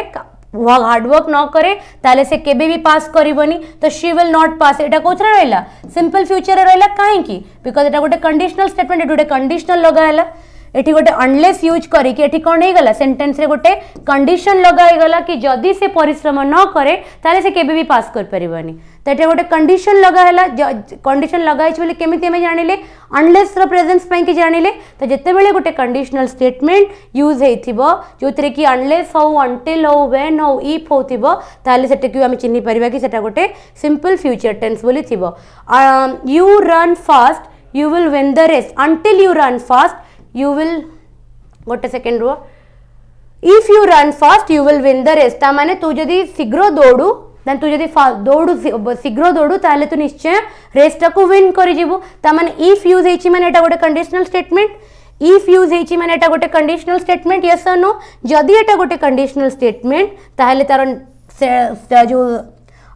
हार्ड वर्क न करे ताले से केबे भी पास करिवनी तो she will not pass एटा कोथरे रहला सिंपल फ्यूचर रे रहला काहे की बिकॉज़ एटा गोटे कंडीशनल स्टेटमेंट एटा गोटे कंडीशनल लगायला एठी गोटे अनलेस यूज करी कि एठी कोन हे गला सेंटेंस रे गोटे कंडीशन लगाई गला कि जदी से परिश्रम न करे ताले से केबे भी पास कर परिबानी तो एठी गोटे कंडीशन लगा हैला कंडीशन लगाई छ बोले केमिति हमें जानिले अनलेस रो प्रेजेंस पई कि जानिले तो जते बेले गोटे कंडीशनल स्टेटमेंट यूज हेथिबो जोतरे कि अनलेस हो अनटिल हो व्हेन हो इफ होथिबो ताले सेटे कि हमें चिन्हि परिबा कि सेटा गोटे सिंपल फ्यूचर टेंस बोली थिबो you run fast you will win the race until you run fast you will गोटे सेकेंड रो if you run fast you will win the race ता माने तू जदी शीघ्र दौड़ू देन तू जदी दौड़ू शीघ्र दौड़ू ताले तू निश्चय रेस टा को विन करि जिवु ता माने if यूज हेछि माने एटा गोटे कंडीशनल स्टेटमेंट if यूज हेछि माने एटा गोटे conditional statement yes or no जदी एटा गोटे कंडीशनल स्टेटमेंट ताले तार जो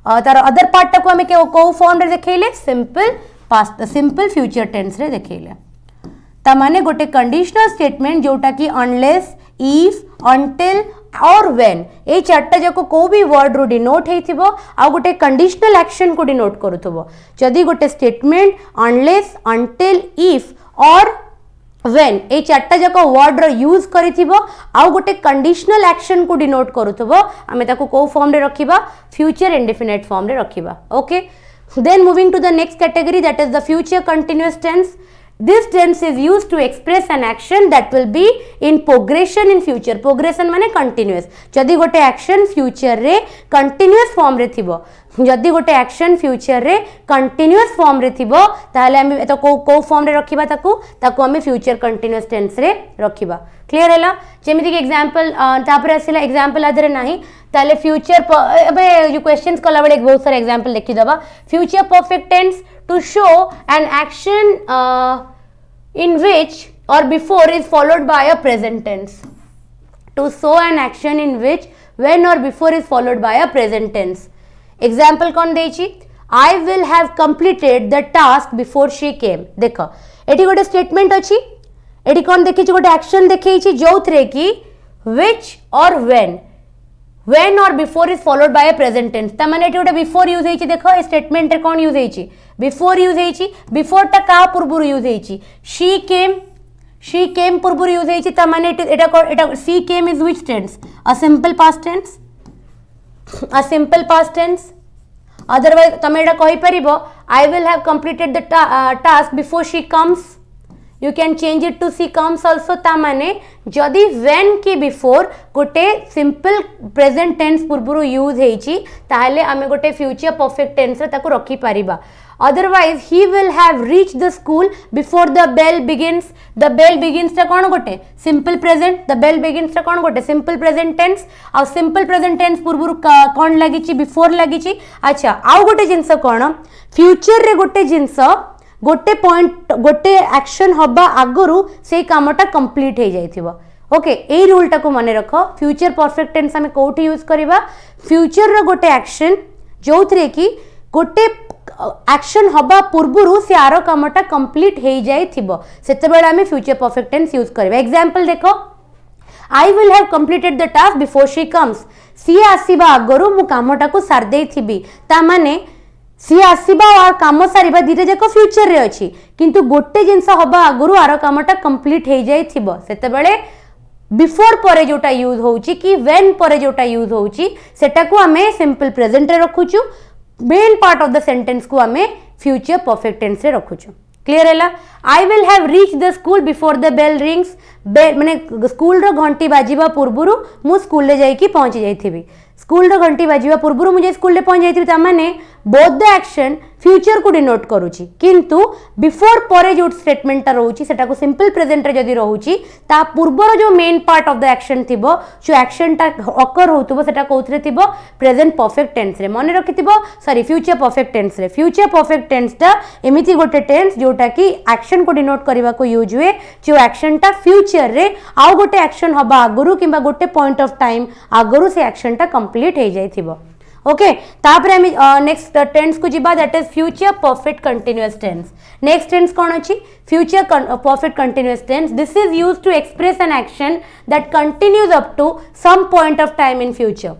तार अदर पार्ट टा को हमें को फॉर्म रे देखैले सिंपल फ्यूचर टेंस रे देखैले ता माने गोटे कंडीशनल स्टेटमेंट जोटा कि अनलेस इफ अनटिल और व्हेन ए चारटा जाको को भी वर्ड रो डिनोट हेथिबो आ गोटे कंडीशनल एक्शन को डिनोट करूथबो जदी गोटे स्टेटमेंट अनलेस अनटिल इफ और व्हेन ए चारटा जाको वर्ड रो यूज करिथिबो आ गोटे कंडीशनल एक्शन को डिनोट करूथबो हमें ताको को फॉर्म रे रखिबा फ्यूचर इंडेफिनिट फॉर्म रे रखिबा okay Then moving to the next category, that is the future continuous tense. This tense is used to express an action that will be in progression in future. Progression माने continuous. जदि गोटे action future रे continuous form रे थिबो जदि गोटे action future रे continuous form रे थिबो ताले हम तो को form रे रखिबा ताको हमें future continuous tense रे रखिबा क्लियर हैला जेमिति कि एग्जांपल तापर आसिला एग्जांपल आदरे नाही ताले फ्यूचर अबे जो क्वेश्चंस कला बडे बहुत सारे एग्जांपल लिखि दबा future perfect tense to show an action in which or before is followed by a present tense to show an action in which when or before is followed by a present tense example kon dechi I will have completed the task before she came देखो एठी गोटे statement अछि एठी कोन देखि छि गोटे action देखै छि जोथरे कि which or when or before is followed by a present tense ता माने एठी गोटे before यूज हेछि देखो ए स्टेटमेंट रे कोन यूज हेछि before यूज हेछि before ता का पूर्व यूज हेछि she came पूर्व यूज हेछि ता माने एटा she came is which tense a simple past tense otherwise तमे एटा कहि परिबो I will have completed the task before she comes you can change it to she comes also ता माने जदि when की before गोटे simple present tense पूर्वरु यूज हेछि ताहले आमे गोटे future perfect tense रे ताको रखि परिबा otherwise he will have reached the school before the bell begins ता कोन गोटे simple present the bell begins ता कोन गोटे simple present tense आ simple present tense पूर्वरु कोन लागि छि before लागि छि अच्छा आउ गोटे जिंस कोन future रे गोटे जिंस गोटे पॉइंट गोटे एक्शन हबा आगरु से कामटा कंप्लीट हे जाइथिबो ओके ए रूल टा को माने रखो फ्यूचर परफेक्ट टेंस हमें कोठी यूज करबा फ्यूचर रो गोटे एक्शन जोथरे कि गोटे एक्शन हबा पूर्वरु से आरो कामटा कंप्लीट हे जाइथिबो सेते बेला हमें फ्यूचर परफेक्ट टेंस यूज करबा एग्जांपल देखो I will have completed the task before she comes सी आसीबा आगरु मु कामटा को सार देई थिबी ता माने सी आसीबा और काम सारिबा धीरे जाको फ्यूचर रे अछि किंतु गोटे जिंस हबा आगरु आरो कामटा कंप्लीट हे जाय थिबो सेते बेले बिफोर परे जोटा यूज होउची कि व्हेन परे जोटा यूज होउची सेटा को हमें सिंपल प्रेजेंट रे रखुचु main part of the sentence को हमें फ्यूचर परफेक्ट टेंस रे रखुचु क्लियर हैला I will have reached the school before the bell rings माने स्कूल रो घंटी बाजिबा पूर्वरु मु स्कूल ले जाई कि पहुंच जाई थिबी स्कूल रो घंटी बाजिबा पूर्वरु मुझे स्कूल ले पहुंच जाई थिबी ता माने बोथ द एक्शन फ्यूचर को डिनोट करूची किंतु बिफोर परे जो स्टेटमेंट ता रहउची सेटा को सिंपल प्रेजेंट रे जदी रहउची ता पूर्वर जो main part of the action थिबो जो एक्शन ता ऑकर होतबो सेटा कोथरे थिबो प्रेजेंट परफेक्ट टेंस रे माने रखिथिबो सॉरी फ्यूचर परफेक्ट टेंस रे फ्यूचर परफेक्ट टेंस ता एमिति गोटे टेंस जोटा कि एक्शन को डिनोट करबा को यूज हुए जो एक्शन ता फ्यूचर रे आउ गोटे एक्शन हबा आगरु किबा गोटे पॉइंट ऑफ टाइम आगरु से एक्शन ता कंप्लीट हे जाइथिबो ओके तापर हम नेक्स्ट टेंस को जिबा that is future perfect continuous tense next tense कोन अछि future perfect continuous tense this is used to express an action that continues up to some point of time in future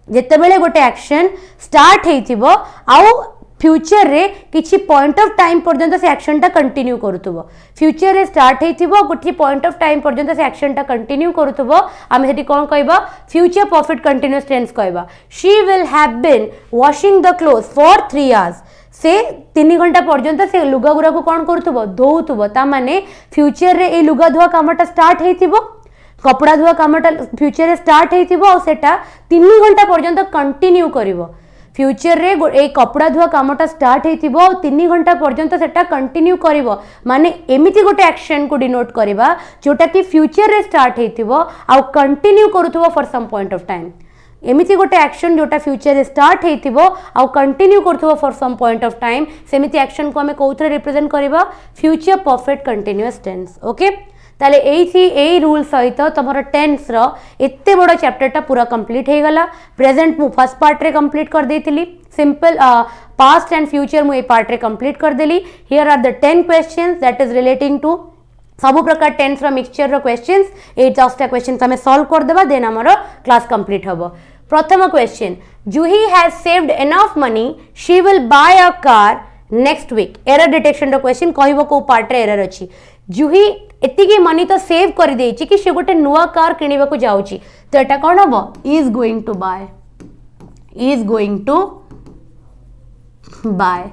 जेते बेले गोटे action start हेथिबो आउ future रे किछि point of time पर्यंत से एक्शनटा कंटिन्यू करूथबो फ्यूचर रे स्टार्ट हेथिबो गोटे पॉइंट ऑफ टाइम पर्यंत से एक्शनटा कंटिन्यू करूथबो आमे हेटी कोन कहबा फ्यूचर परफेक्ट कंटिन्यूअस टेंस कहबा she will have been washing the clothes for 3 hours से 3 घंटा पर्यंत से लुगा गुरा को कोन करूथबो धोउथबो ता माने फ्यूचर रे ए लुगा धोआ कामटा स्टार्ट हेथिबो कपड़ा धुआ कामटा फ्यूचर रे स्टार्ट हेथिबो और सेटा 3 घंटा पर्यंत कंटिन्यू करिवो फ्यूचर रे ए कपड़ा धुआ कामटा स्टार्ट हेथिबो और 3 घंटा पर्यंत सेटा कंटिन्यू करिवो माने एमिति गोटे एक्शन को डिनोट करबा जोटा कि फ्यूचर रे स्टार्ट हेथिबो और कंटिन्यू करूथबो for some point of time एमिति गोटे एक्शन जोटा फ्यूचर रे स्टार्ट हेथिबो और कंटिन्यू करथबो for some point of time सेमिति एक्शन को हमें कोथरे रिप्रेजेंट करबा future perfect continuous tense okay ताले एई रूल सहित तुम टेन्स रो एते बड़ चैप्टरटा पूरा कंप्लीट हो गला प्रेजेंट मु फर्स्ट पार्ट रे कंप्लीट कर देतिली सिंपल पास्ट एंड फ्यूचर मु ए पार्ट रे कंप्लीट कर देली here are the 10 questions that is relating to सब प्रकार टेन्स रो मिक्सचर रो क्वेश्चंस 8 क्वेश्चंस हमें सॉल्व कर देबा देन हमरो क्लास कंप्लीट हबो प्रथम question Juhi has saved enough money she will buy a car next week error detection रो क्वेश्चन कहबो को पार्ट रे एरर अछि जूही एतिकी मनी तो सेव कर देछि कि से गोटे नुआ कार किनिबा को जाउछि तो एटा कोन हबो is going to buy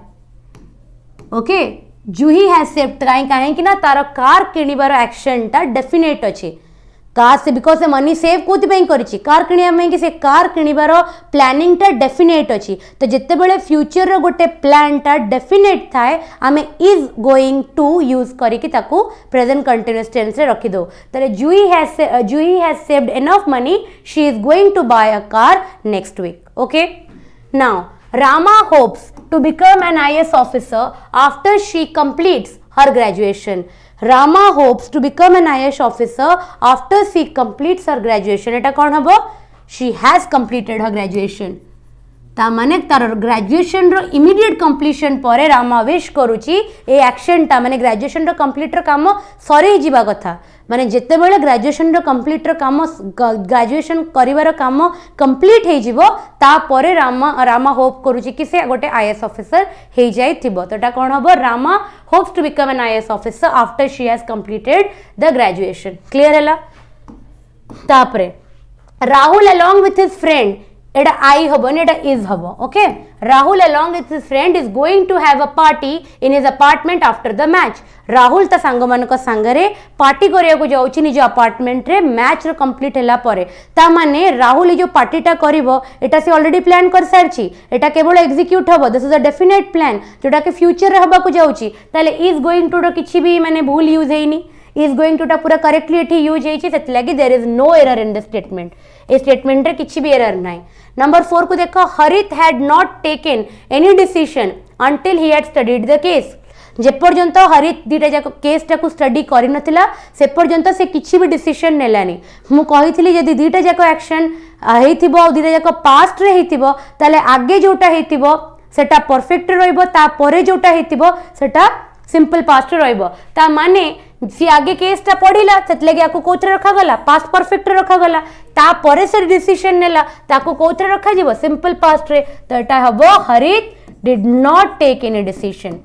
okay Juhi has saved काहे कि ना तार कार किनिबार एक्शन ता डेफिनेट अछि कार से बिकॉज से मनी सेव कोथि पई करिछि कार किनिया में कि से कार किनिबार प्लानिंग ता डेफिनेट अछि तो जत्ते बेले फ्यूचर रो गोटे प्लान ता डेफिनेट थाए आमे इज गोइंग टू यूज करी कि ताकू प्रेजेंट कंटीन्यूअस टेंस रे रखि दो तले Juhi has saved enough money she is going to buy a car next week okay now Rama hopes to become an IAS officer after she completes her graduation. Rama hopes to become an IAS officer after she completes her graduation. एटा कौन हबो? She has completed her graduation. ता माने तार graduation रो immediate completion परे Rama wish करूची a action ता माने graduation रो complete रो काम सरी जीवा कथा माने जेते बेले ग्रेजुएशन रो कंप्लीट रो काम ग्रेजुएशन करिवार काम कंप्लीट हे जीवो ता परे रामा होप करूची कि से गोटे आईएएस ऑफिसर हे जाय थिबो तोटा कोन हबो Rama hopes to become an IAS officer after she has completed the graduation clear हैला तापरे Rahul along with his friend एटा आई हबोनी एटा इज हबो okay Rahul along with his friend is going to have a party in his apartment after the match Rahul ता सांग मानक सांगरे पार्टी करिया को जाउची निज अपार्टमेंट रे मैच रो कंप्लीट हैला परे ता माने राहुल जो पार्टीटा करिवो एटा से ऑलरेडी प्लान कर सारची एटा केवल एग्जीक्यूट हबो this is a definite plan जोटा के फ्यूचर रे हबा को जाउची ताले इज गोइंग टू रो किछि भी माने भूल यूज हेनी is going to टा पूरा करेक्टली एठी यूज हेछि सेत लागि there is no error in the statement a statement रे किछि भी एरर नाही नंबर 4 को देखो Harit had not taken any decision until he had studied the case जे पर्यंत हरित दीटा जाक केस टा को स्टडी करि नथिला से पर्यंत से किछि भी डिसीजन नेलानी मु कहिथिली जदी दीटा जाक एक्शन हेथिबो दीटा जाक पास्ट रे हेथिबो ताले आगे जोटा हेथिबो सेटा परफेक्ट रहइबो ता परे जोटा हेथिबो सेटा सिंपल पास्ट रहइबो ता माने सी आगे केस टा पढ़िला सेतलेगे आको कोथरे रखा गला पास्ट परफेक्ट रखा गला ता परे से डिसीजन नेला ताको कोथरे रखा जीवो सिंपल पास्ट रे तो एटा हबो Harit did not take any decision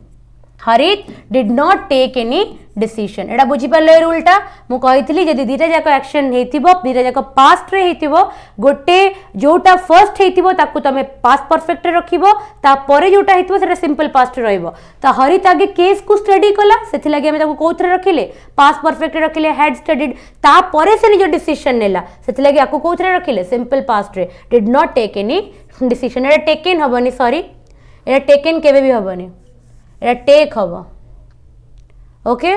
Harit did not take any decision एटा बुझी परले रूलटा मु कहितली जदी दीटा जाको एक्शन हेतिबो दीटा जाको पास्ट रे हेतिबो गोटे जोटा फर्स्ट हेतिबो ताकू तमे पास्ट परफेक्ट रे रखिबो ता परे जोटा हेतिबो सेटा सिंपल पास्ट रे रहइबो ता हरित आगे केस को स्टडी कला सेथि लागि हम ताकू कोथरे रखिले पास्ट परफेक्ट रे रखिले हैड स्टडीड ता परे से जो डिसीजन नेला सेथि लागि आकू कोथरे रखिले सिंपल पास्ट रे did not take any decision एटा टेकन हबनी सॉरी एटा टेकन केबे भी हबनी एटा टेक हबो ओके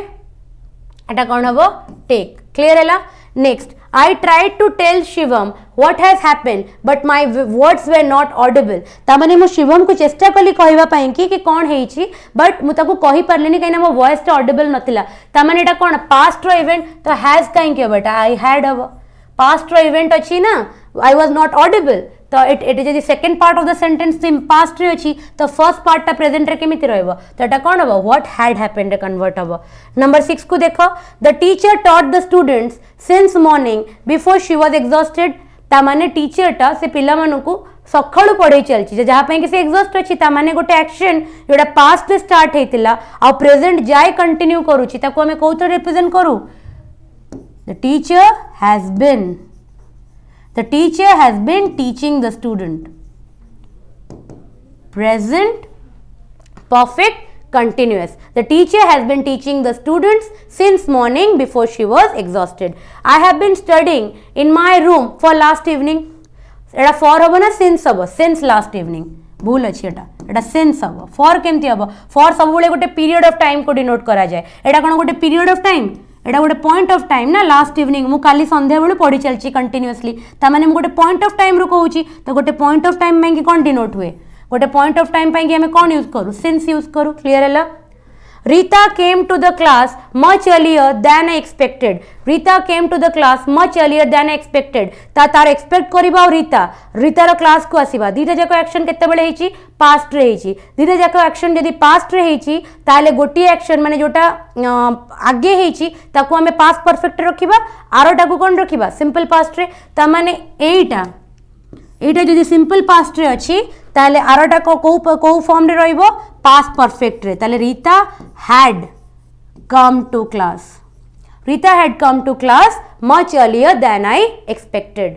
एटा कौन हबो टेक क्लियर हैला next I tried to tell Shivam what has happened but my words were not audible ता माने मु शिवम को चेष्टा कली कहबा पई कि कोन हेछि बट मु ताको कहि परलेनी काइना मो वॉइस टा ऑडिबल नथिला ता माने एटा कोन पास्ट रो इवेंट तो हैज काई के बेटा आई हैड हबो पास्ट रो इवेंट अछि ना आई वाज नॉट ऑडिबल तो it is the second part of the sentence in past रे अछि तो फर्स्ट पार्ट ता प्रेजेंट रे केमिति रहबो तो एटा कोन हबो व्हाट हैड हैपेंड रे कन्वर्ट हबो नंबर 6 को देखो the teacher taught the students since morning before she was exhausted ता माने टीचर टा से पिला मानु को सकाळू पढ़े चलची जहाँपाई कि से एग्जॉस्ट अच्छी ताने गोटे एक्शन जोटा पास्ट स्टार्ट होता आ प्रेजेंट जाए कंटिन्यू करुच्ची ताको आमे कोथरे रिप्रेजेंट करू the teacher has been teaching the student present perfect continuous the teacher has been teaching the students since morning before she was exhausted I have been studying in my room for last evening Etah for हबो ना since हबो since last evening भूल अछि एटा since हबो for केमती हबो for सब बेले गोटे पीरियड ऑफ टाइम को डिनोट करा जाए एटा कोन गोटे पीरियड ऑफ टाइम एटा गोटे पॉइंट ऑफ टाइम ना लास्ट इवनिंग मु काली संध्या बेले पढ़ी चलची कंटिन्यूअसली ता माने मु गोटे पॉइंट ऑफ टाइम रो कहूची तो गोटे पॉइंट ऑफ टाइम में कि कोन डिनोट हुए गोटे पॉइंट ऑफ टाइम पाई हमें कौन यूज करूँ सिंस यूज करूँ क्लियर है Rita came to the class much earlier than I expected Rita came to the class much earlier than I expected तार एक्सपेक्ट करबा और रीतार क्लास को आसीबा दीटा जाक एक्शन केते बेले हेची पास्ट रे हेची दीटा जाक एक्शन यदि पास्ट रे हेची ताले गोटी एक्शन माने जोटा आगे हेची ताको हमें पास्ट परफेक्ट रखिबा आरोटा को कोन रखिबा सिंपल पास्ट रे ता माने एटा जदि सिंपल पास्ट रे अच्छी ताले आरटा को फॉर्म रे रहिबो पास्ट परफेक्ट रे ताले Rita had come to class much earlier than I expected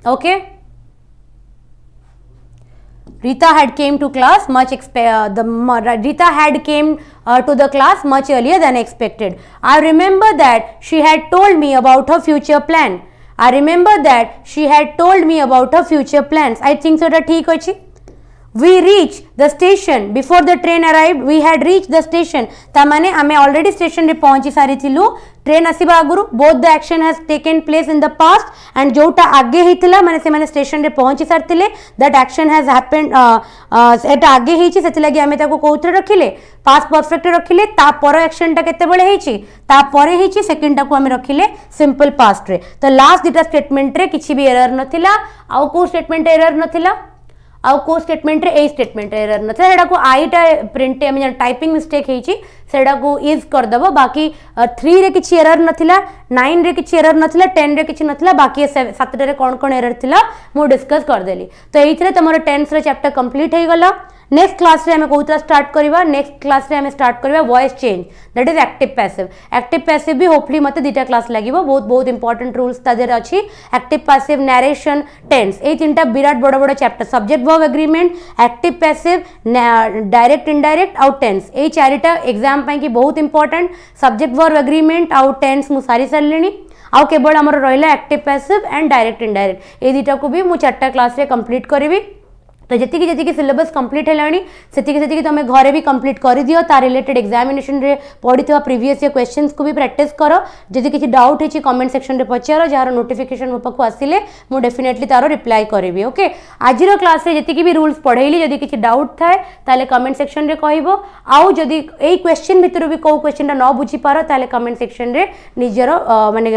okay Rita had came to class much Rita had came to the class much earlier than expected. I remember that she had told me about her future plan. I think so ठीक अछि we reached the station before the train arrived we had reached the station ता माने आमे already station रे पहुंची सारी थिलु train आसीबा आगुरु both the action has taken place in the past and जोटा आगे हितला माने से माने स्टेशन रे पहुंची सारथिले that action has happened एटा आगे हिची सेति लागि आमे ताको कोउथरे रखिले पास्ट परफेक्ट रखिले ता पर एक्शन टा केते बेले हिची ता परे हिची सेकंड टा को आमे रखिले सिंपल पास्ट रे तो लास्ट दिटा स्टेटमेंट रे किछि भी एरर नथिला आ को स्टेटमेंट एरर नथिला आउ को स्टेटमेंट रे ए स्टेटमेंट एरर न सेडा को आईटा प्रिंट हम टाइपिंग मिस्टेक हेची सेडा को यूज कर दबो बाकी 3 रे किछि एरर नथिला 9 रे किछि एरर नथिला 10 रे किछि नथिला बाकी 7 रे कोन एरर थिला मु डिस्कस कर देली तो एइथरे तमरो टेंस रे चैप्टर कंप्लीट हे गला नेक्स्ट क्लास रे हमें कोउतरा स्टार्ट करबा नेक्स्ट क्लास रे हमें स्टार्ट करबा voice change that is active passive भी होपफुली मते दीटा क्लास लागिवो बहुत इंपोर्टेंट रूल्स तादेर अछि एक्टिव पैसिव नरेशन टेंस ए तीनटा विराट बड़ chapter subject verb agreement active passive direct indirect आउट टेंस ए चारिटा एग्जाम पई की बहुत important subject verb agreement out tense मु सारी सरलेनी आउ केवल हमर रहिला active passive and direct indirect ए दीटा को भी मु चारटा क्लास रे कंप्लीट करबी तो जी सिलेबस कंप्लीट है से तुम घरे भी कंप्लीट कर दियो ता रिलेटेड एग्जामिनेशन रे पड़ी प्रीवियस ईयर क्वेश्चंस को भी प्रैक्टिस कर जदि किसी डाउट है कमेंट सेक्शन रे पचार जार नोटिफिकेशन मो पाखु आसिले मु डेफिनेटली तार रिप्लाई करी ओके आज क्लास रे जति भी रूल्स पढ़ेली जदि किसी डाउट थाए ताले कमेंट सेक्शन रे कहबो आउ जदि एई क्वेश्चन भितर भी को क्वेश्चन न बुझी पारो ताले कमेंट सेक्शन रे निजर माने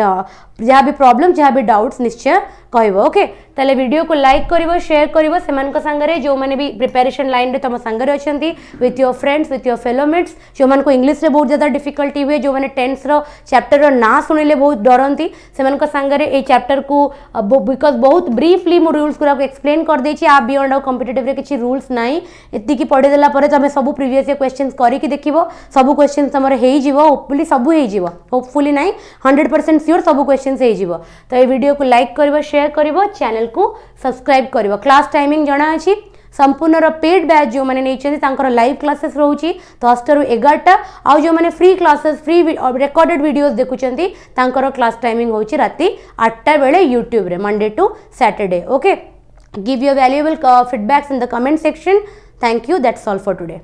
जहाँ भी प्रॉब्लम जहाँ भी डाउट्स निश्चय कहबो ओके ताले वीडियो को लाइक करिवो शेयर करिवो सेमान को संगरे जो माने भी प्रिपरेशन लाइन रे तम संगरे अछंती with your friends with your fellowmates जो मान को इंग्लिश रे बहुत ज्यादा डिफिकल्टी हुए जो माने टेंस रो चैप्टर रो ना सुनिले बहुत डरंती सेमान को संगरे ए चैप्टर को बिकॉज बहुत ब्रीफली मो रूल्स को एक्सप्लेन कर देछि आ बियॉन्ड आउट कॉम्पिटिटिव रे किछि रूल्स नाही एति की पढि देला परे तमे सब प्रीवियस ईयर क्वेश्चंस करी कि देखिबो सब क्वेश्चंस तमरे हेई जीवो होपफुली सब हेई जीवो होपफुली नाही 100% श्योर सब क्वेश्चंस हेई जीवो तो ए वीडियो को लाइक करिवो शेयर करिवो चैनल को सब्सक्राइब करिवो क्लास टाइमिंग जणा अछि संपूर्ण पेड बैच जो मैंने नहीं लाइव क्लासेस रोचे 10 ରୁ 11टा आउ जो मैंने free classes free recorded videos देखुचंती तांकर क्लास टाइमिंग होची राती 8टा बेले यूट्यूब रे Monday to Saturday okay give your valuable feedbacks in the comment section thank you that's all for today